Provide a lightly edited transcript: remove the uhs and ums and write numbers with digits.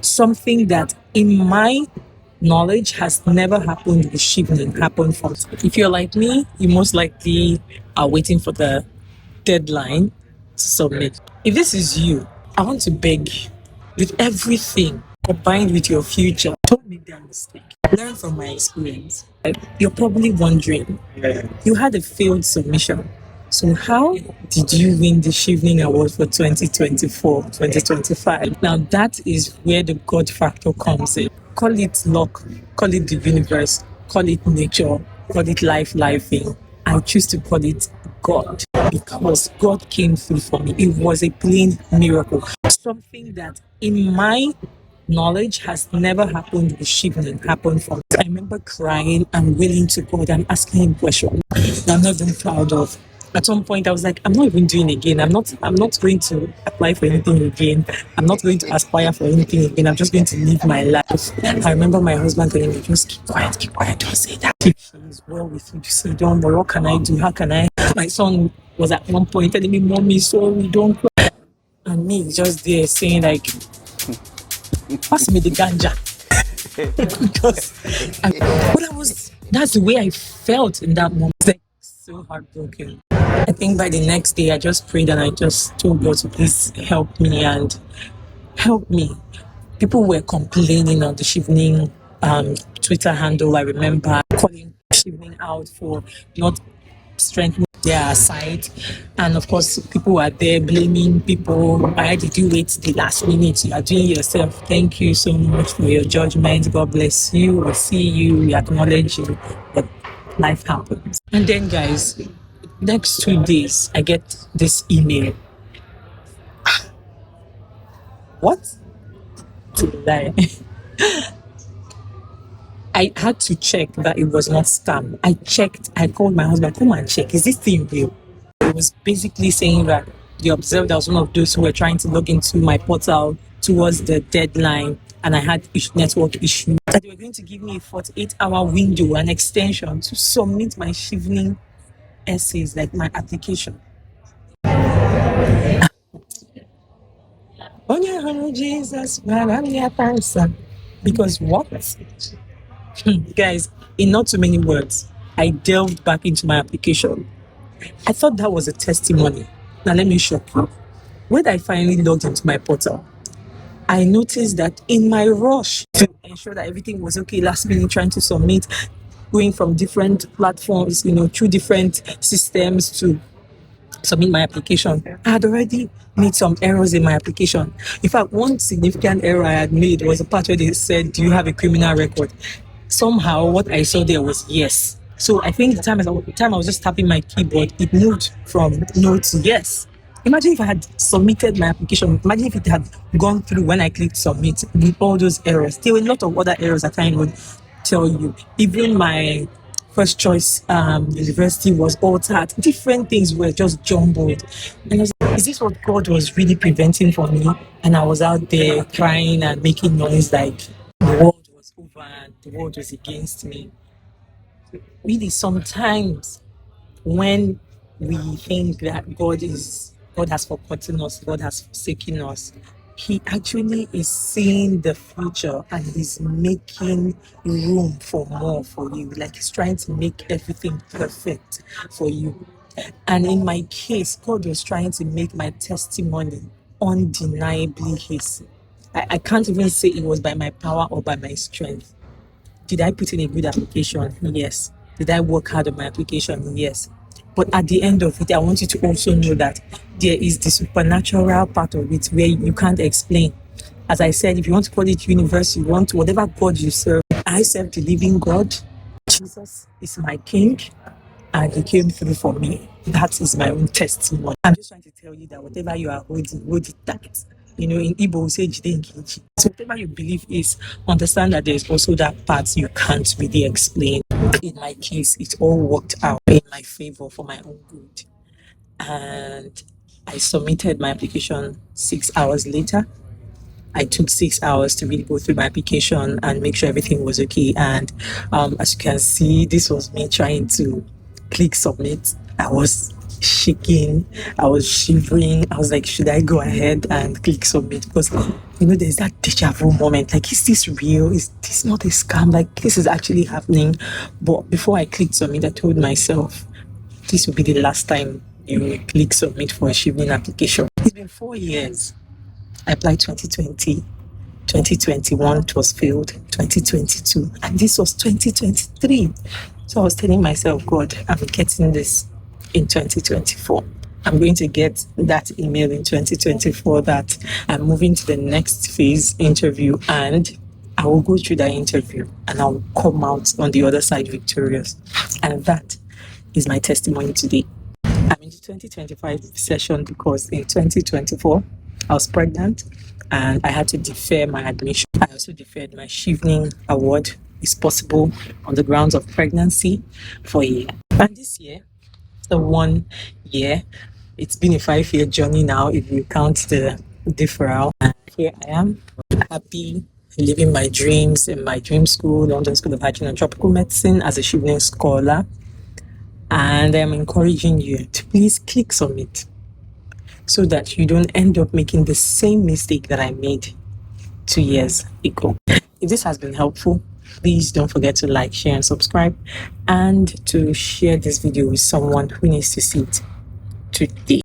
Something that in my knowledge has never happened with Chevening happened from. If you're like me, you most likely are waiting for the deadline to submit. If this is you, I want to beg you, with everything combined with your future, don't make that mistake. Learn from my experience. You're probably wondering, you had a failed submission. So how did you win the Chevening Award for 2024, 2025? Now that is where the God factor comes in. Call it luck, call it the universe, call it nature, call it life. I choose to call it God because God came through for me. It was a plain miracle. Something that in my knowledge has never happened with Chevening happened from. I remember crying and wailing to God and asking him questions that I'm not even proud of. At some point I was like, I'm not even doing it again. I'm not going to apply for anything again. I'm not going to aspire for anything again. I'm just going to live my life. I remember my husband telling me, just keep quiet, don't say that. If she is well with you, just say, don't, but what can I do? How can I? My son was at one point telling me, Mommy, sorry, don't cry. And me just there saying like, pass me the ganja. Because that's the way I felt in that moment. Like so heartbroken. I think by the next day I just prayed and I just told God to please help me and help me. People were complaining on the Chevening Twitter handle. I remember calling Chevening out for not strengthening their side, and of course people were there blaming people. Why did you wait the last minute? You are doing yourself. Thank you so much for your judgment. God bless you. We see you, we acknowledge you, but life happens. And then guys, next 2 days I get this email. What? To lie. I had to check that it was not scam. I checked, I called my husband, come and check, is this thing real? It was basically saying that they observed I was one of those who were trying to log into my portal towards the deadline and I had network issue. That they were going to give me a 48-hour window, an extension to submit my Chevening essays, like my application. Jesus, because what? Guys, in not too many words, I delved back into my application. I thought that was a testimony. Now let me shock you. When I finally logged into my portal, I noticed that in my rush to ensure that everything was okay, last minute trying to submit, going from different platforms, through different systems to submit my application, I had already made some errors in my application. In fact, one significant error I had made was a part where they said, do you have a criminal record? Somehow what I saw there was yes. So I think the time I was just tapping my keyboard, it moved from no to yes. Imagine if I had submitted my application. Imagine if it had gone through when I clicked submit with all those errors. There were a lot of other errors I can't even tell you. Even my first choice university was altered. Different things were just jumbled. And I was like, is this what God was really preventing for me? And I was out there crying and making noise like the world was over and the world was against me. Really, sometimes when we think that God has forgotten us, God has forsaken us, He actually is seeing the future and He's making room for more for you. Like He's trying to make everything perfect for you. And in my case, God was trying to make my testimony undeniably His. I can't even say it was by my power or by my strength. Did I put in a good application? Yes. Did I work hard on my application? Yes. But at the end of it, I want you to also know that there is the supernatural part of it where you can't explain. As I said, if you want to call it universe, you want whatever God you serve. I serve the living God. Jesus is my King, and He came through for me. That is my own testimony. I'm just trying to tell you that whatever you are holding, hold it tight. In Igbo, we say "Jide nkechi." So whatever you believe is, understand that there's also that part you can't really explain. In my case, it all worked out in my favor for my own good. And I submitted my application 6 hours later. I took 6 hours to really go through my application and make sure everything was okay. And as you can see, this was me trying to click submit. I was shaking, I was shivering. I was like, should I go ahead and click submit? Because there's that deja vu moment. Like, is this real? Is this not a scam? Like, this is actually happening. But before I clicked submit, I told myself, this will be the last time you will click submit for a Chevening application. It's been 4 years. I applied 2020. 2021 it was failed, 2022, and this was 2023. So I was telling myself, God, I'm getting this in 2024. I'm going to get that email in 2024 that I'm moving to the next phase interview, and I will go through that interview and I'll come out on the other side victorious. And that is my testimony today. I'm in the 2025 session because in 2024 I was pregnant and I had to defer my admission. I also deferred my Chevening award, is possible, on the grounds of pregnancy for a year. And this year, the 1 year, it's been a 5-year journey now if you count the deferral. And here I am, happy, living my dreams in my dream school, London School of Hygiene and Tropical Medicine, as a Chevening scholar. And I'm encouraging you to please click submit so that you don't end up making the same mistake that I made 2 years ago. If this has been helpful, please don't forget to like, share, and subscribe, and to share this video with someone who needs to see it today.